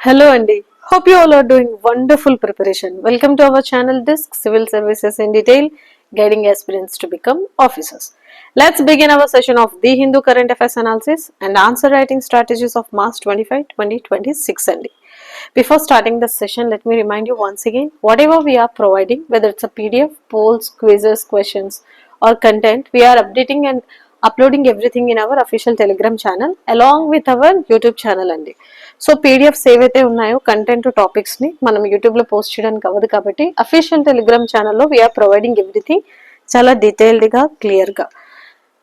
Hello Andy. Hope you all are doing wonderful preparation. Welcome to our channel Disc Civil Services in Detail, guiding aspirants to become officers. Let's begin our session of The Hindu Current Affairs Analysis and Answer Writing Strategies of March 25, 2026 Andy. Before starting the session, let me remind you once again, whatever we are providing, whether it's a PDF, polls, quizzes, questions or content, we are updating and uploading everything in our official Telegram channel along with our YouTube channel Andy. So PDFs ఏవైతే ఉన్నాయో content topics ని మనం YouTube లో post చేయడానికి అవ్వదు కాబట్టి official Telegram ఛానల్లో we are providing everything చాలా డీటెయిల్డ్ గా క్లియర్ గా.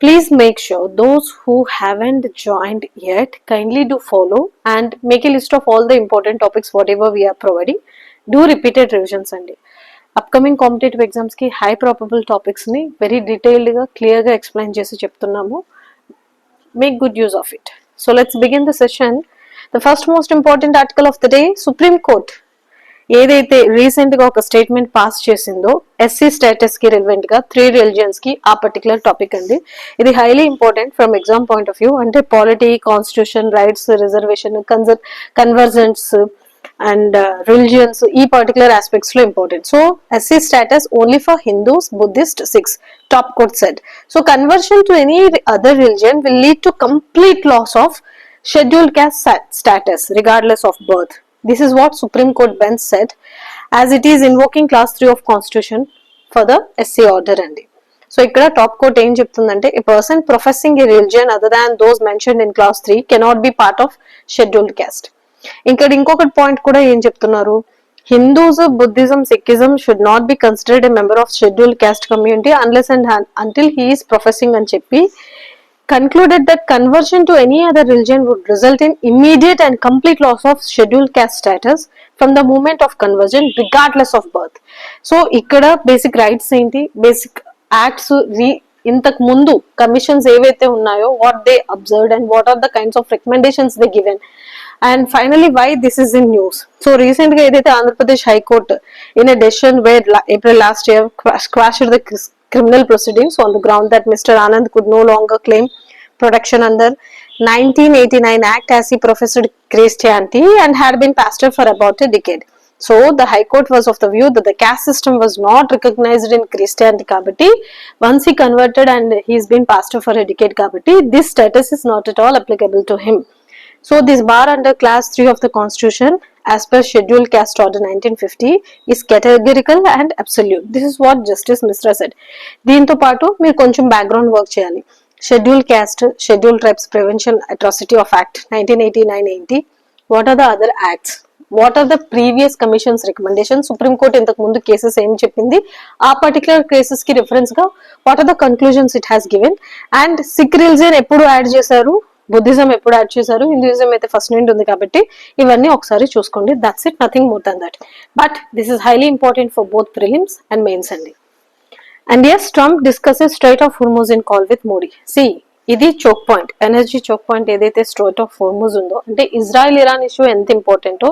Please make sure those who haven't joined yet kindly do follow and make a list of all the important topics whatever we are providing. Do repeated revisions అండి. Upcoming competitive exams కి high probable topics ని very detailed గా clear గా explain చేసి చెప్తున్నాము. Make good use of it. So let's begin the session. The first most important article of the day, Supreme Court ఏదైతే recent గా ఒక statement pass చేసిందో ఎస్సీ స్టేటస్ కి రిలవెంట్ గా 3 రిలిజియన్స్ కి ఆ పర్టికులర్ టాపిక్ అండి. ఇది highly important from exam point of view. అంటే polity, constitution, rights, reservation, convergence and religions ఈ పర్టికులర్ ఆస్పెక్ట్స్ లో important. So SC status only for Hindus, Buddhist, Sikhs top court said. So conversion to any other religion will lead to complete loss of scheduled caste status regardless of birth. This is what Supreme Court bench said as it is invoking class 3 of constitution for the SC order andi. So ikkada top court em cheptundante a person professing a religion other than those mentioned in class 3 cannot be part of scheduled caste. Ikkada inkokati point kuda em cheptunnaru, Hindus, Buddhism, Sikhism should not be considered a member of scheduled caste community unless and until he is professing అని చెప్పి concluded that conversion to any other religion would result in immediate and complete loss of scheduled caste status from the moment of conversion regardless of birth. So ikkada basic rights enti, basic acts ఇంతకు ముందు commissions ఏవైతే ఉన్నాయో what they observed and what are the kinds of recommendations they given and finally why this is in news. So recent ga edaithe Andhra Pradesh High Court in a decision where April last year quashed the criminal proceedings on the ground that Mr. Anand could no longer claim protection under 1989 Act as he professed Christianity and had been pastor for about a decade. So the High Court was of the view that the caste system was not recognized in Christianity kabatti once he converted and he's been pastor for a decade kabatti this status is not at all applicable to him. So this bar under class 3 of the constitution as per scheduled caste order 1950 is categorical and absolute. This is what Justice Misra said. దీంతో పాటు మీరు కొంచెం background work చేయాలి. Schedule caste, schedule tribes prevention atrocity of act 1989 ఏంటి, what are the other acts, what are the previous commissions recommendation, supreme court ఇంతకు ముందు cases ఏం చెప్పింది, ఆ పర్టికులర్ కేసెస్ కి రిఫరెన్స్ గా what are the conclusions it has given and Sikh religion ఎప్పుడు add చేశారు, బుద్ధిజం ఎప్పుడు యాడ్ చేశారు, హిందూయిజం అయితే ఫస్ట్ నుండి ఉంది కాబట్టి ఇవన్నీ ఒకసారి చూసుకోండి. That's it, nothing more than that. But this is highly important for both prelims and mains అండి. And yes, Trump discusses Strait of Hormuz in call with Modi. See, ఇది choke point, energy choke point ఏదైతే Strait of Hormuz ఉందో, అంటే Israel Iran issue ఎంత ఇంపార్టెంటో,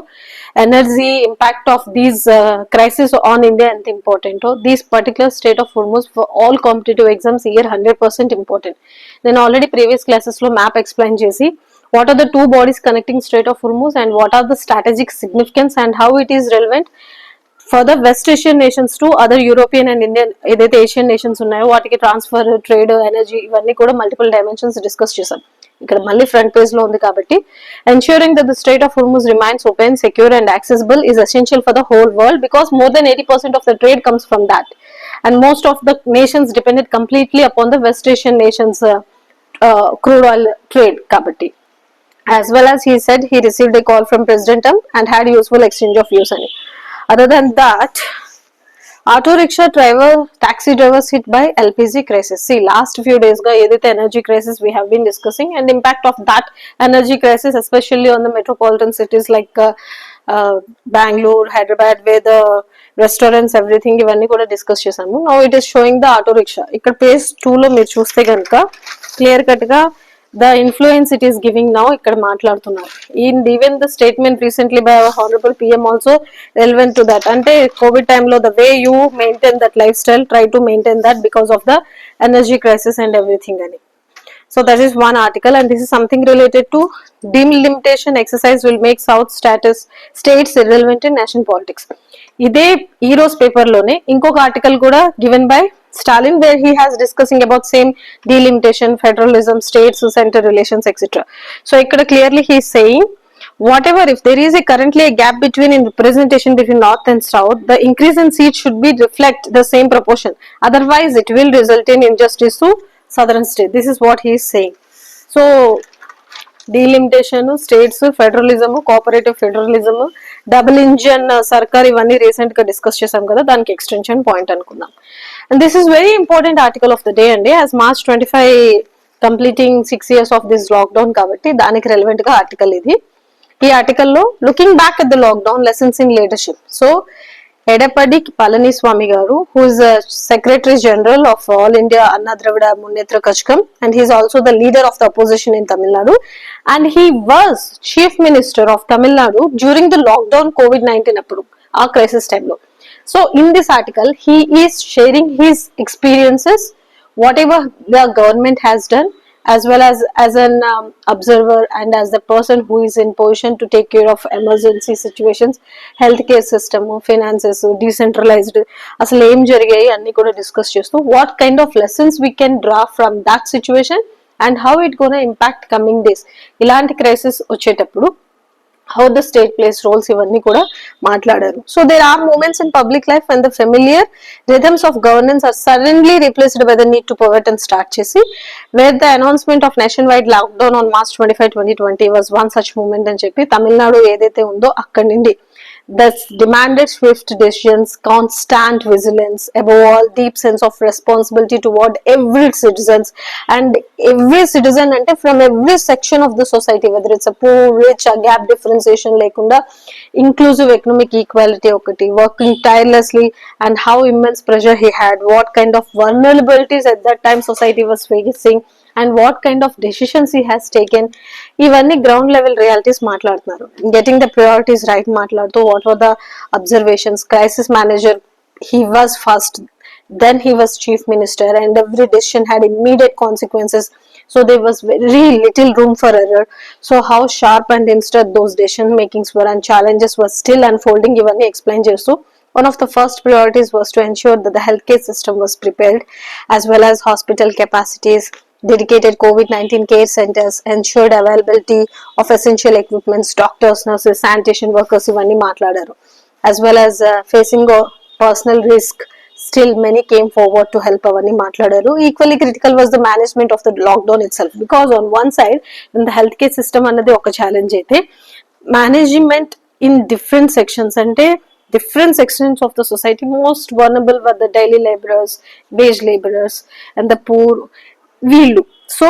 energy impact of these crisis on India ఎంత ఇంపార్టెంటో, these particular Strait of Hormuz for all competitive exams year 100% important. నేను already previous classes లో map explain చేసి what are the two bodies connecting Strait of Hormuz and what are the strategic significance and how it is relevant for the West Asian nations to other European and Indian ఏదైతే Asian nations ఉన్నాయో వాటికి transfer, trade, energy ఇవన్నీ కూడా multiple dimensions discuss చేసాం. ఇక్కడ మళ్ళీ front page లో ఉంది కాబట్టి ensuring that the Strait of Hormuz remains open, secure and accessible is essential for the whole world because more than 80% of the trade comes from that and most of the nations depended completely upon the West Asian nations crude oil trade kabatti. As well as he said he received a call from President Trump and had useful exchange of views on it. Other than that, auto rickshaw driver, taxi drivers hit by LPG crisis. See, last few days ga edaithe energy crisis we have been discussing and impact of that energy crisis especially on the metropolitan cities like Bangalore, Hyderabad where the restaurants everything ivanni kuda discuss chesamu. Now it is showing the auto rickshaw. Ikkada page 2 lo meer chuste ganaka clear cut ga the influence it is giving now ikkada maatladutunnaru. In even the statement recently by our honorable PM also relevant to that. Ante COVID time lo the way you maintain that lifestyle, try to maintain that because of the energy crisis and everything ani. So that is one article, and this is something related to delimitation exercise will make South states irrelevant in national politics. ఇదే ఈ రోజు paper లోనే ఇంకొక article కూడా given by Stalin, where he has discussing about same delimitation, federalism, states, center relations, etc. So ikkada clearly he is saying, whatever, if there is currently a gap between in representation between north and south, the increase in seats should be reflect the same proportion, otherwise it will result in injustice to southern state. This is what he is saying. So delimitation, states, federalism, cooperative federalism, double engine సర్కార్, ఇవన్నీ recent గా discuss చేసాం కదా, దానికి extension point అనుకుందాం. And this is very important article of the day అండి, as March 25 completing 6 years of this lockdown కాబట్టి దానికి రెలవెంట్ గా ఆర్టికల్ ఇది. ఈ ఆర్టికల్లో looking back at the lockdown lessons in leadership. So Edappadi Palaniswami garu, who is the Secretary General of All India Anna Dravida Munnetra Kazhagam, and he is also the leader of the opposition in Tamil Nadu, and he was Chief Minister of Tamil Nadu during the lockdown COVID-19 appudu, a crisis time lo. So in this article he is sharing his experiences, whatever the government has done, as well as an observer and as the person who is in position to take care of emergency situations, healthcare system, finances, decentralized, asal em jarigayi anni kuda discuss chestu, what kind of lessons we can draw from that situation and how it gonna impact coming days. Ilanti crisis వచ్చేటప్పుడు how the state plays roles, ఇవన్నీ కూడా మాట్లాడారు. So there are moments in public life when the familiar rhythms of governance are suddenly replaced by the need to pivot and start chesi, where the announcement of nationwide lockdown on March 25, 2020 was one such moment అని చెప్పి తమిళనాడు ఏదైతే ఉందో అక్కడి నుండి thus demanded swift decisions, constant vigilance, above all deep sense of responsibility toward every citizens, and every citizen ante from every section of the society, whether it's a poor, rich, a gap differentiation lekunda inclusive economic equality okati, working tirelessly, and how immense pressure he had, what kind of vulnerabilities at that time society was facing, and what kind of decisions he has taken. ఇవన్నీ ground level realities మాట్లాడుతున్నారు. Getting the priorities right మాట్లాడుతూ what were the observations, crisis manager he was first, then he was chief minister, and every decision had immediate consequences, so there was very little room for error. So how sharp and instant those decision makings were and challenges were still unfolding, ఇవన్నీ explain చేస్తూ one of the first priorities was to ensure that the healthcare system was prepared, as well as hospital capacities, dedicated COVID-19 care centers, ensured availability of essential equipments, doctors, nurses, sanitation workers, ఇవన్నీ మాట్లాడారు. As well as facing a personal risk, still many came forward to help, అవన్నీ మాట్లాడారు. Equally critical was the management of the lockdown itself, because on one side when the healthcare system అన్నది ఒక challenge అయితే, management in different sections, అంటే different sections of the society, most vulnerable were the daily laborers, wage laborers, and the poor, వీళ్ళు. So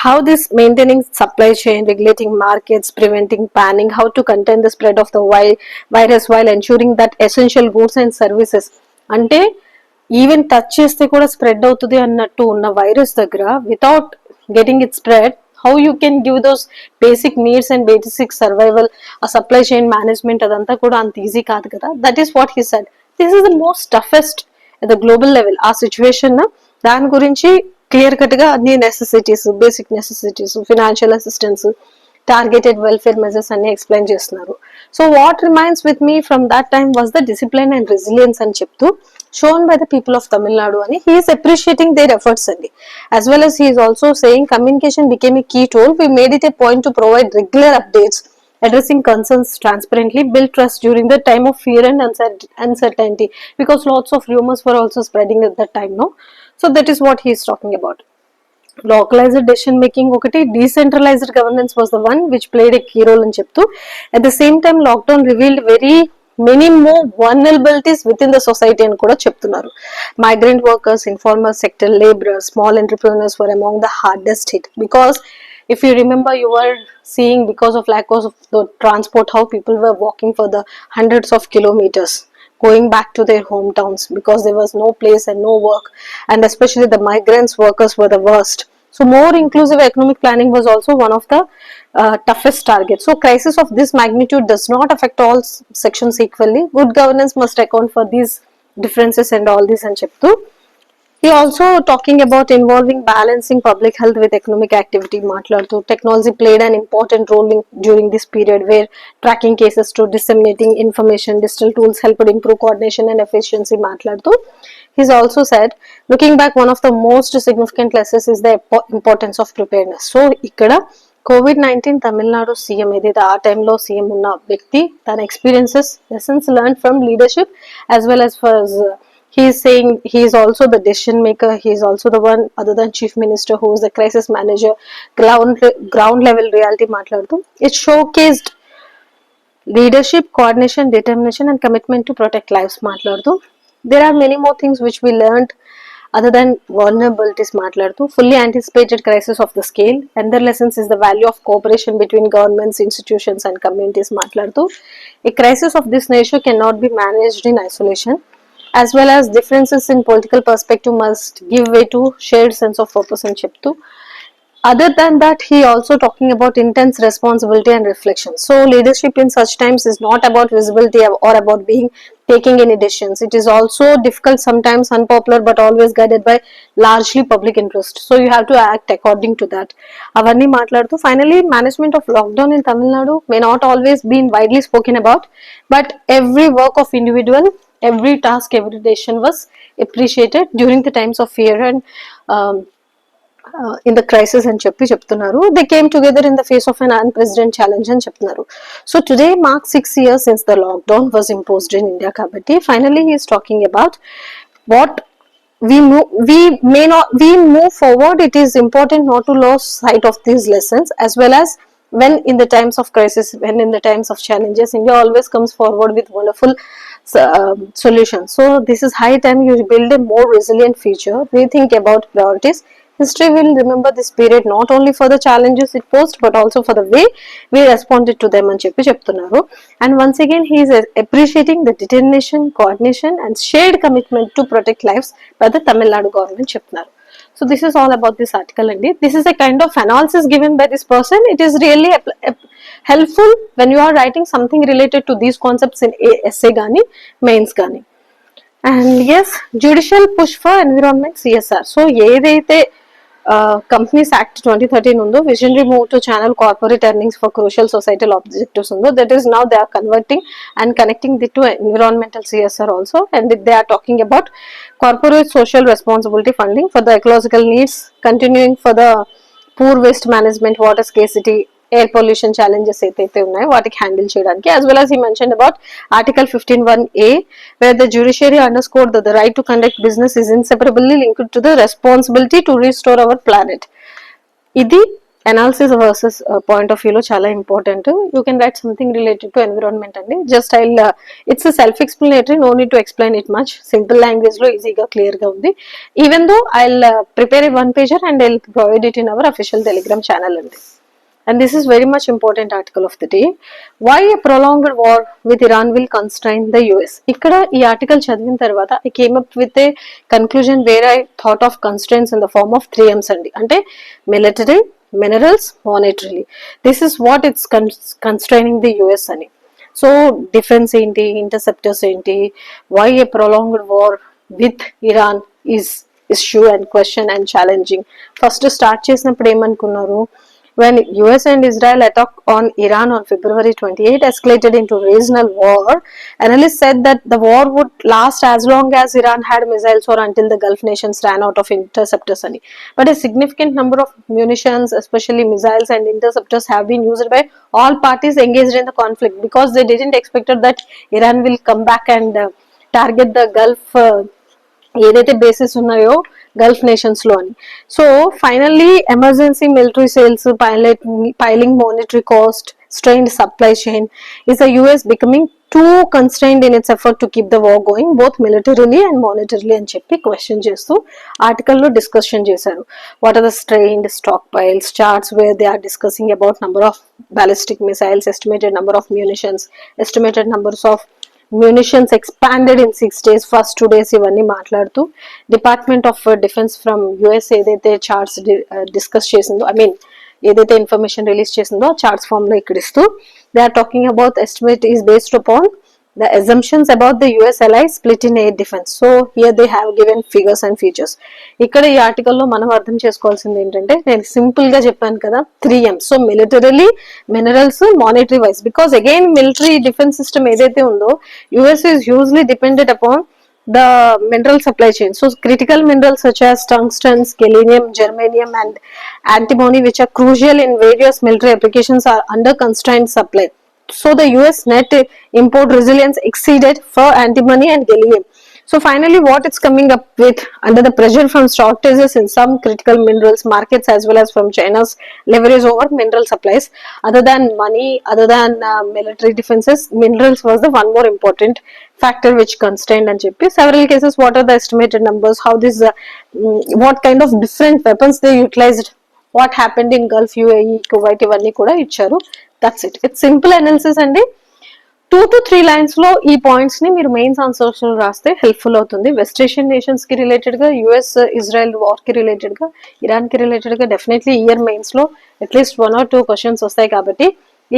how this maintaining supply chain, regulating markets, preventing panic, how to contain the spread of the virus while ensuring that essential goods and services, అంటే even touch చేస్తే కూడా spread అవుతుంది అన్నట్టు ఉన్న virus దగ్గర without getting it spread, how you can give those basic needs and basic survival, a supply chain management, అదంతా కూడా అంత ఈజీ కాదు కదా. That is what he said. This is the most toughest at the global level. ఆ situation దాని గురించి clear cut గా అన్ని necessities, basic necessities, financial assistance, targeted welfare measures అన్ని ఎక్స్ప్లెయిన్ చేస్తున్నారు. So what remains with me from that time was the discipline and resilience అని చెప్తూ shown by the people of Tamil Nadu ani he is appreciating their efforts andi. As well as he is also saying communication became a key tool. We made it a point to provide regular updates, addressing concerns transparently, build trust during the time of fear and uncertainty, because lots of rumors were also spreading at that time, no. So that is what he is talking about. Localized decision making okati, decentralized governance was the one which played a key role in cheptu. At the same time lockdown revealed very many more vulnerabilities within the society అని కూడా చెప్తున్నారు. Migrant workers, informal sector laborers, small entrepreneurs were among the hardest hit, because if you remember, you were seeing because of lack of the transport how people were walking for the hundreds of kilometers going back to their hometowns because there was no place and no work, and especially the migrants workers were the worst. So more inclusive economic planning was also one of the toughest targets. So crisis of this magnitude does not affect all sections equally. Good governance must account for these differences and all this అని చెప్తూ He also talking about involving balancing public health with economic activity మాట్లాడుతూ technology played an important role during this period where tracking cases to disseminating information digital tools helped improve coordination and efficiency మాట్లాడుతూ he's also said looking back one of the most significant lessons is the importance of preparedness. So ikkada COVID-19 Tamil Nadu CM ఏదైతే ఆ టైంలో CM ఉన్న వ్యక్తి తన experiences lessons learn from leadership as well as for he is saying he is also the decision maker, he is also the one other than chief minister who is the crisis manager, ground level reality మాట్లాడుతూ it showcased leadership, coordination, determination and commitment to protect lives మాట్లాడుతూ there are many more things which we learned other than vulnerabilities మాట్లాడుతూ fully anticipated crisis of the scale. Another lessons is the value of cooperation between governments, institutions and communities మాట్లాడుతూ a crisis of this nature cannot be managed in isolation, as well as differences in political perspective must give way to shared sense of purpose and చెప్తూ other than that he also talking about intense responsibility and reflection. So leadership in such times is not about visibility or about being taking any decisions. It is also difficult, sometimes unpopular, but always guided by largely public interest. So you have to act according to that. Avanni maatladutu finally management of lockdown in Tamil Nadu may not always been widely spoken about, but every work of individual, every task, every decision was appreciated during the times of fear and in the crisis అని చెప్తున్నారు. They came together in the face of an unprecedented challenge అని చెప్తున్నారు. So today marks 6 years since the lockdown was imposed in India కాబట్టి finally he is talking about what we move forward. It is important not to lose sight of these lessons, as well as when in the times of crisis, when in the times of challenges, India always comes forward with wonderful solutions. So this is high time you build a more resilient future. Rethink about priorities. History will remember this period not only for the challenges it posed, but also for the way we responded to them అని చెప్తున్నారు. And once again he is appreciating the determination, coordination and shared commitment to protect lives by the Tamil Nadu government చెప్తున్నారు. So this is all about this article అండి. This is a kind of analysis given by this person. It is really helpful when you are writing something related to these concepts in essay గాని mains గాని. And yes, judicial push for environment CSR. So ఏదైతే Companies Act 2013 undo visionary move to channel corporate earnings for crucial societal objectives undo, that is now they are converting and connecting it to environmental CSR also, and they are talking about corporate social responsibility funding for the ecological needs, continuing for the poor waste management, water scarcity, air pollution challenges ఏదైతే ఉన్నాయో వాటికి handle చేయడానికి, as well as he mentioned about article 15(1)(a) where the judiciary underscored that the right to conduct business is inseparably linked to the responsibility to restore our planet. ఇది analysis versus point of view లో చాలా important. You can write something related to environment అండి. Just it's a self explanatory, no need to explain it much. Simple language లో ఈజీగా clear గా ఉంది. Even though I'll prepare a one pager and I'll provide it in our official Telegram channel అండి. And this is very much important article of the day. Why a prolonged war with Iran will constrain the US. Ikkada ee article chadivina tarvata I came up with a conclusion where I thought of constraints in the form of 3 M's andi. Ante military, minerals, monetarily. This is what it's constraining the US ani. So defense enti, interceptors enti, why a prolonged war with Iran is issue and question and challenging. First start chesinappudu em anukunnaru, when US and Israel attack on Iran on February 28 escalated into regional war, analysts said that the war would last as long as Iran had missiles or until the Gulf nations ran out of interceptors. But a significant number of munitions, especially missiles and interceptors, have been used by all parties engaged in the conflict, because they didn't expect that Iran will come back and target the Gulf ఏదైతే basis ఉన్నాయో Gulf nations లో అని. So finally emergency military sales, piling monetary cost, strained supply chain, is the US becoming too constrained in its effort to keep the war going both militarily and monetarily అని చెప్పి question చేస్తూ ఆర్టికల్లో discussion చేశారు. What are the strained stockpiles, charts where they are discussing about number of ballistic missiles, estimated number of munitions, estimated numbers of munitions expanded in 6 days, first 2 days ఇవన్నీ మాట్లాడుతూ Department of Defense from US ఏదైతే charts discuss చేసిందో, I mean ఏదైతే information release చేసిందో charts form లో ఇక్కడ ఇస్తూ they are talking about estimate is based upon the assumptions about the US allies split in air defense. So here they have given figures and features. ఇక్కడ ఈ ఆర్టికల్లో మనం అర్థం చేసుకోవాల్సింది ఏంటంటే, నేను సింపుల్ గా చెప్పాను కదా, 3M. So militarily, minerals, monetary wise, because again military defence system ఏదైతే ఉందో US is hugely dependent upon the mineral supply chain. So critical minerals such as tungsten, gallium, germanium and antimony, which are crucial in various military applications, are under constrained supply. So the US net import resilience exceeded for antimony and gallium. So finally what it's coming up with, under the pressure from shortages in some critical minerals markets as well as from China's leverage over mineral supplies, other than money, other than military defenses, minerals was the one more important factor which constrained and cheppi several cases. What are the estimated numbers, how this what kind of different weapons they utilized, what happened in Gulf, UAE, Kuwait, ఇవన్నీ కూడా ఇచ్చారు. That's it. It's simple analysis అండి. 2 to 3 lines లో ఈ points ని మీరు mains answers రాస్తే helpful అవుతుంది. వెస్ట్ ఏషియన్ నేషన్స్ కి రిలేటెడ్ గా, యుఎస్ ఇజ్రాయెల్ వార్ కి రిలేటెడ్ గా, ఇరాన్ కి రిలేటెడ్ గా డెఫినెట్లీ ఇయర్ మెయిన్స్ లో అట్లీస్ట్ 1 or 2 క్వశ్చన్స్ వస్తాయి. కాబట్టి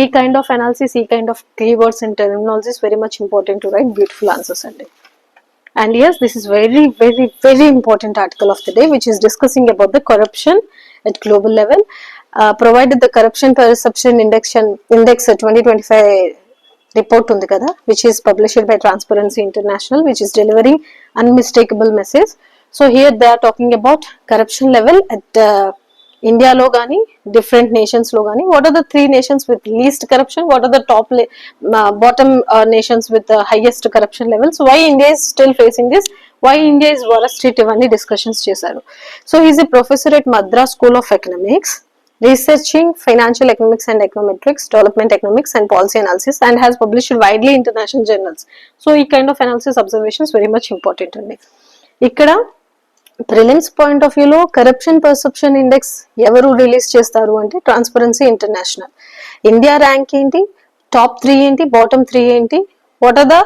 ఈ కైండ్ ఆఫ్ అనాలిసిస్, ఈ kind of keywords and terminologies very much important to right beautiful answers అండి. And yes, this is very, very, very important article of the day, which is discussing about the corruption at global level. Provided the corruption perception index 2025 report ఉంది కదా, which is published by Transparency International, which is delivering unmistakable message. So here they are talking about corruption level at India lo gaani, different nations lo gaani. What are the 3 nations with least corruption? What are the bottom nations with the highest corruption levels? Why India is still facing this? Why India is worst hit? Ivanni discussions chesaru. So he is a professor at Madras School of Economics, researching financial economics and econometrics, development economics and policy analysis, and has published widely in international journals. So ఈ kind of analysis observations very much important అండి. ఇక్కడ prelims point of వ్యూలో corruption perception index ఎవరు release చేస్తారు అంటే Transparency International. India rank ఏంటి, top 3 ఏంటి, bottom 3 ఏంటి, what are the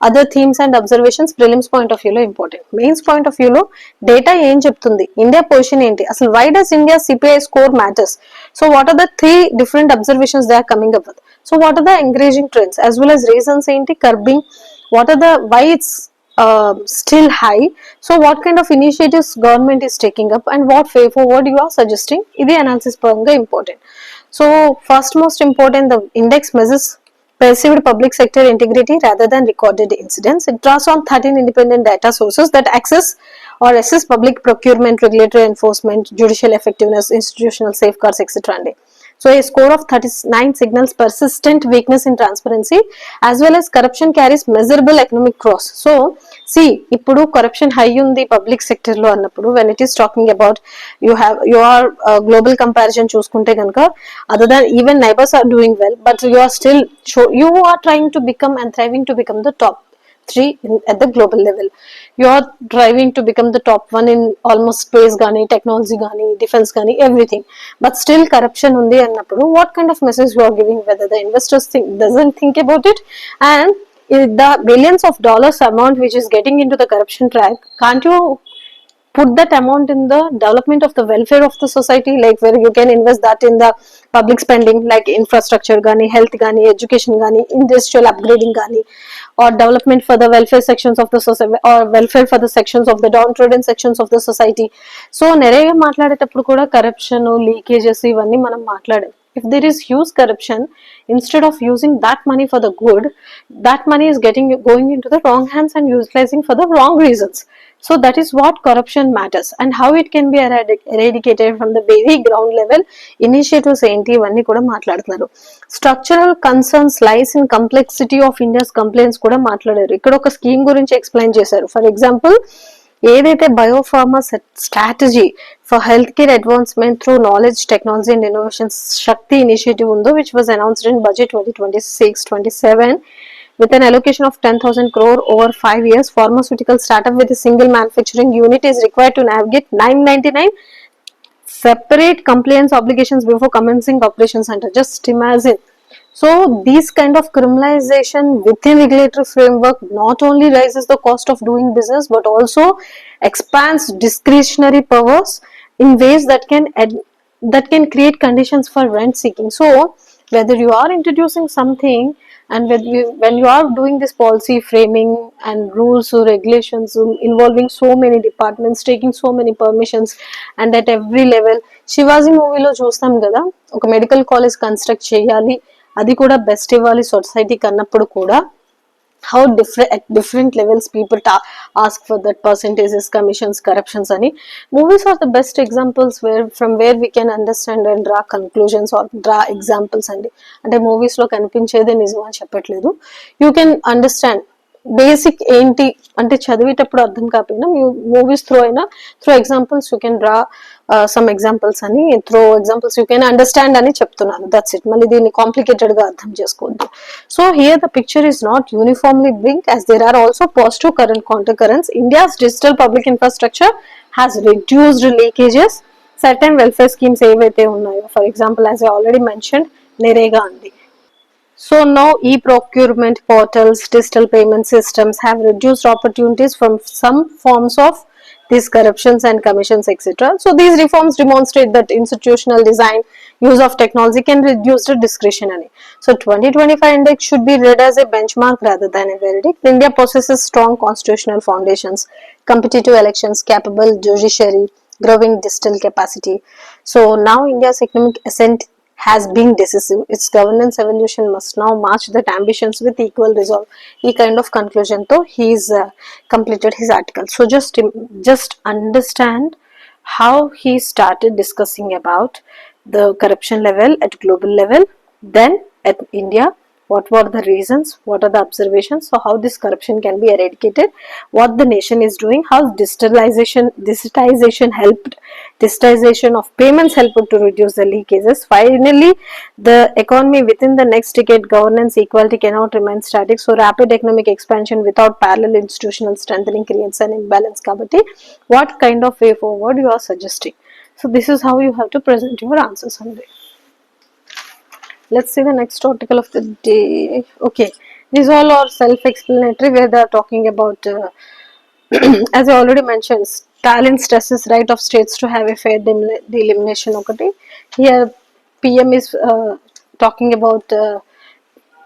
other themes and observations prelims point of వ్యూలో ఇంపార్టెంట్. మెయిన్స్ పాయింట్ ఆఫ్ వ్యూలో డేటా ఏం చెప్తుంది, ఇండియా పొజిషన్ ఏంటి, అసలు why does India CPI score matters. So what are the 3 different observations they are coming up with. So what are the encouraging trends as well as reasons ఏంటి, curbing, what are the why it's still high. So what kind of initiatives government is taking up and what way forward you are suggesting, ఇది analysis పరంగా important. So first most important, the index measures perceived public sector integrity rather than recorded incidents. It draws on 13 independent data sources that access or assess public procurement, regulatory enforcement, judicial effectiveness, institutional safeguards, etc. అండి. So a score of 39 signals persistent weakness in transparency as well as corruption carries measurable economic cost. So see, ఇప్పుడు corruption high ఉంది public sector లో అన్నప్పుడు, when it is talking about your global comparison చూసుకుంటే కనుక, other than even neighbors are doing well, but you are trying to become and thriving to become the top 3 at the global level. You are driving to become the top 1 in almost space gaani, technology gaani, defense gaani, everything, but still corruption undi annappudu, what kind of message you are giving, whether the investors doesn't think about it, and the billions of dollars amount which is getting into the corruption track, can't you put that amount in the development of the welfare of the society, like where you can invest that in the public spending like infrastructure gaani, health gaani, education gaani, industrial upgrading gaani, or development for the welfare sections of the society, or welfare for the sections of the downtrodden sections of the society. So nerega maatladetappudu kuda corruption, leakages ivanni manam maatladam. If there is huge corruption, instead of using that money for the good, that money is going into the wrong hands and utilizing for the wrong reasons. So that is what corruption matters, and how it can be eradicated from the very ground level. Initiatives enti ivanni kuda maatladutunnaru. Structural concerns lies in complexity of India's complaints kuda maatladaru. Ikkada oka scheme gurinchi explain chesaru. For example, ఏదైతే biopharma strategy for health care advancement through knowledge, technology and innovation Shakti initiative ఉందో, which was announced in budget 2026-27 with an allocation of 10,000 crore over 5 years. Pharmaceutical startup with a single manufacturing unit is required to navigate 999 separate compliance obligations before commencing operations center. Just imagine. So these kind of criminalization within regulatory framework not only raises the cost of doing business but also expands discretionary powers in ways that can create conditions for rent seeking. So whether you are introducing something And when you are doing this policy framing and rules or regulations involving so many departments, taking so many permissions, and at every level, Shivaji మూవీలో చూస్తాం కదా, ఒక medical college construct చేయాలి, అది కూడా best ఇవ్వాలి సొసైటీకి అన్నప్పుడు కూడా how different at different levels people ask for that percentages, commissions, corruptions ani. Movies are the best examples where from where we can understand and draw conclusions or draw examples andi. Ante movies lo కనిపించేదే నిజం అని చెప్పట్లేదు. You can understand basic ఏంటి అంటే చదివేటప్పుడు అర్థం కాకపోయినా movies through అయినా through examples you can draw some examples అని, through examples you can understand అని చెప్తున్నాను. That's it. మళ్ళీ దీన్ని కాంప్లికేటెడ్ గా అర్థం చేసుకోవద్దు. So here the picture is not uniformly blink as there are also positive current countercurrents. India's digital public infrastructure has reduced leakages. Certain welfare schemes ఏవైతే ఉన్నాయో, for example as I already mentioned, నిరేగా అండి. So now e-procurement portals, digital payment systems have reduced opportunities from some forms of these corruptions and commissions, etc. So these reforms demonstrate that institutional design, use of technology can reduce the discretionary. So 2025 index should be read as a benchmark rather than a verdict. India possesses strong constitutional foundations, competitive elections, capable judiciary, growing digital capacity. So now India's economic ascent has been decisive. Its governance evolution must now match that ambitions with equal resolve. He kind of conclusion though he's completed his article. So just understand how he started discussing about the corruption level at global level, then at India, what were the reasons, what are the observations, so how this corruption can be eradicated, what the nation is doing, how digitization helped, digitization of payments helped to reduce the leakages. Finally, the economy within the next decade, governance equality cannot remain static, so rapid economic expansion without parallel institutional strengthening creates an imbalance. Kabatti, what kind of way forward you are suggesting? So this is how you have to present your answers someday. Let's see the next article of the day. Okay, these all are self-explanatory where they are talking about as I already mentioned, Stalin stresses right of states to have a fair delimitation. Okay, here PM is talking about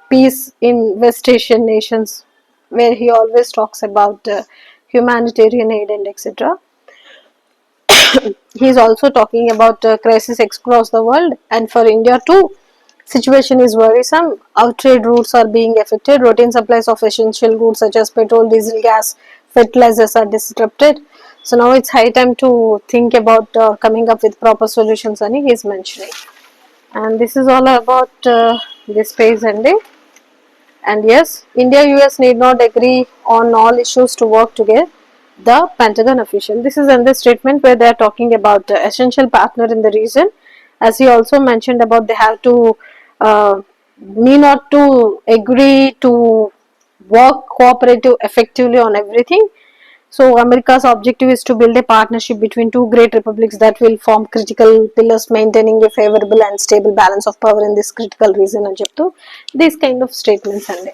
peace in West Asian nations, where he always talks about humanitarian aid and etc. He is also talking about crisis across the world, and for India too, situation is worrisome. Our trade routes are being affected. Routine supplies of essential goods such as petrol, diesel, gas, fertilizers are disrupted. So now it's high time to think about coming up with proper solutions, and he is mentioning. And this is all about this phase ending. And yes, India US need not agree on all issues to work together. The Pentagon official. This is another statement where they are talking about essential partner in the region. As he also mentioned about they have to need not to agree to work cooperative effectively on everything. So America's objective is to build a partnership between two great republics that will form critical pillars, maintaining a favorable and stable balance of power in this critical region. And these kind of statements, and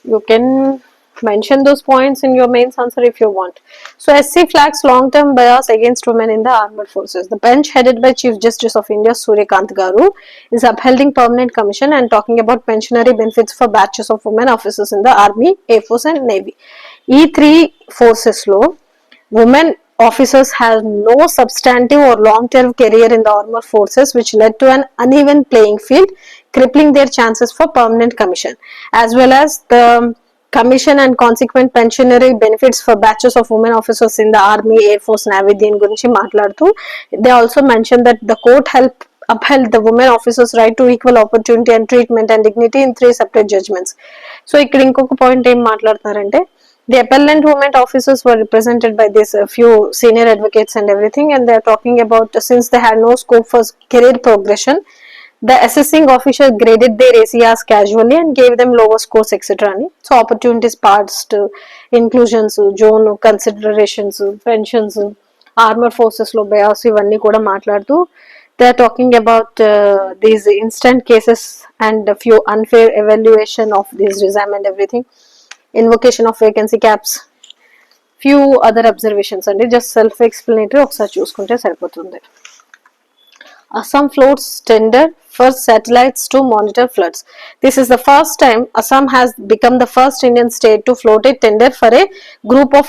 you can mention those points in your mains answer if you want. So SC flags long-term bias against women in the armed forces. The bench headed by Chief Justice of India Suryakant Garu is upholding permanent commission and talking about pensionary benefits for batches of women officers in the army, air force and navy. E3 forces law, women officers have no substantive or long-term career in the armed forces, which led to an uneven playing field, crippling their chances for permanent commission, as well as the commission and consequent pensionary benefits for batches of women officers in the army, air force, navy. దీని గురించి మాట్లాడుతూ they also mentioned that the court upheld the women officers right to equal opportunity and treatment and dignity in 3 separate judgments. So ఇక్కడ ఇంకొక point ఏం మాట్లాడుతున్నారంటే, the appellant women officers were represented by this few senior advocates and everything, and they are talking about since they had no scope for career progression, the assessing officer graded their ACRs casually and gave them lower scores, etc. So opportunities passed, inclusions, zone considerations, pensions, armed forces lo bias ivanni kuda maatladutu they are talking about these instant cases and a few unfair evaluation of this exam and everything, invocation of vacancy caps, few other observations, and just self explanatory. ఒకసారి చూసుకుంటే సరిపోతుంది. Assam floats tender for satellites to monitor floods. This is the first time Assam has become the first Indian state to float a tender for a group of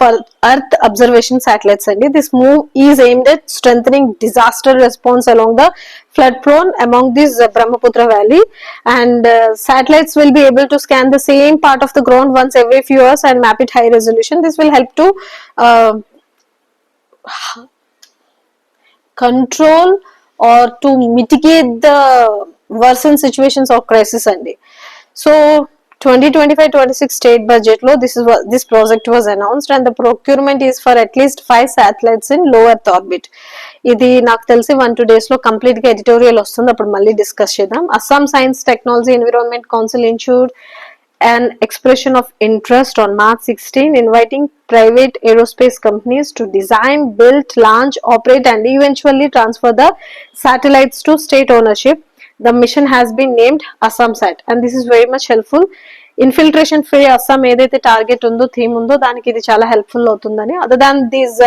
Earth observation satellites. And this move is aimed at strengthening disaster response along the flood prone among this Brahmaputra valley, and satellites will be able to scan the same part of the ground once every few years and map it high resolution. This will help to control or to mitigate the worsened situations of crisis andi. So 2025-26 state budget lo this project was announced, and the procurement is for at least 5 satellites in low earth orbit. ఇది నాకు తెలిసి 1-2 days లో complete గా editorial వస్తుంది, అప్పుడు మళ్ళీ discuss చేద్దాం. Assam science technology environment council insured an expression of interest on March 16, inviting private aerospace companies to design, build, launch, operate and eventually transfer the satellites to state ownership. The mission has been named AssamSat, and this is very much helpful. Infiltration free Assam ఏదైతే target ఉందో, theme ఉందో, దానికి ఇది చాలా helpful అవుతుందని. Other than these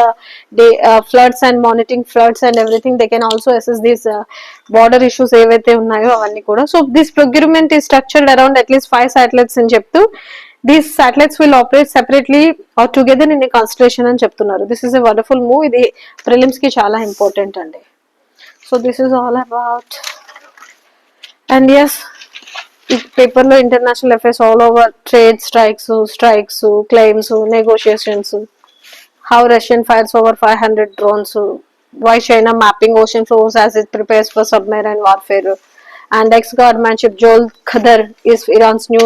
floods and monitoring floods and everything, they can also assess these border issues ఏవైతే ఉన్నాయో అవన్నీ కూడా. So this procurement is structured around at least 5 satellites అని చెప్తూ, these satellites will operate separately or together in a constellation అని చెప్తున్నారు. This is a wonderful move. ఇది prelims కి చాలా ఇంపార్టెంట్ అండి. So this is all about. And yes, ఈ paper లో international affairs all over, trade strikes, claims, negotiations, how Russian fires over 500 drones, why China mapping ocean floors as it prepares for submarine warfare, and ex-government ship Joel Khadr is Iran's new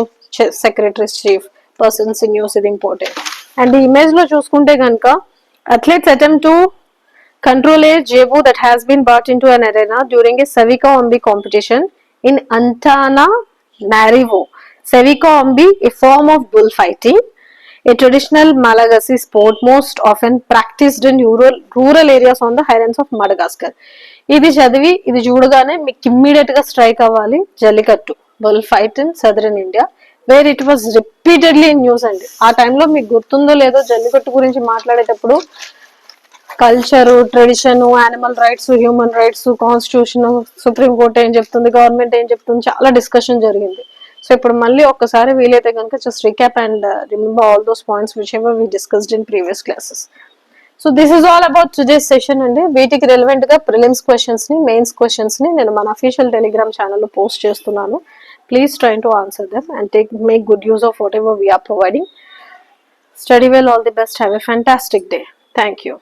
secretary chief persons in news. ఇది important. And ఈ image లో చూసుకుంటే కనుక, athletes attempt to control a jebu that has been brought into an arena during a Savika Ombi competition in Antananarivo. Savika Ombi, a form of bullfighting, a traditional Malagasy sport most often practiced in rural areas on the highlands of Madagascar. ఇది చదివి ఇది చూడగానే మీకు immediate గా strike అవ్వాలి Jallikattu, bull fight in southern India, where it was repeatedly in news అండి. ఆ టైంలో మీకు గుర్తుందో లేదో, జల్లికట్టు గురించి మాట్లాడేటప్పుడు culture, tradition, animal rights, human rights, constitution, supreme court ఏం చెప్తుంది, గవర్నమెంట్ ఏం చెప్తుంది, చాలా డిస్కషన్ జరిగింది. సో ఇప్పుడు మళ్ళీ ఒక్కసారి వీలైతే కనుక just recap and remember all those points whichever we discussed in previous classes. So this is all about today's session అండి. వీటికి రెలవెంట్ గా ప్రిలిమ్స్ క్వశ్చన్స్ ని, మెయిన్స్ క్వశ్చన్స్ ని నేను మన అఫీషియల్ టెలిగ్రామ్ ఛానల్లో పోస్ట్ చేస్తున్నాను. Please try to answer them and make good use of whatever we are providing. Study well, all the best, have a fantastic day. Thank you.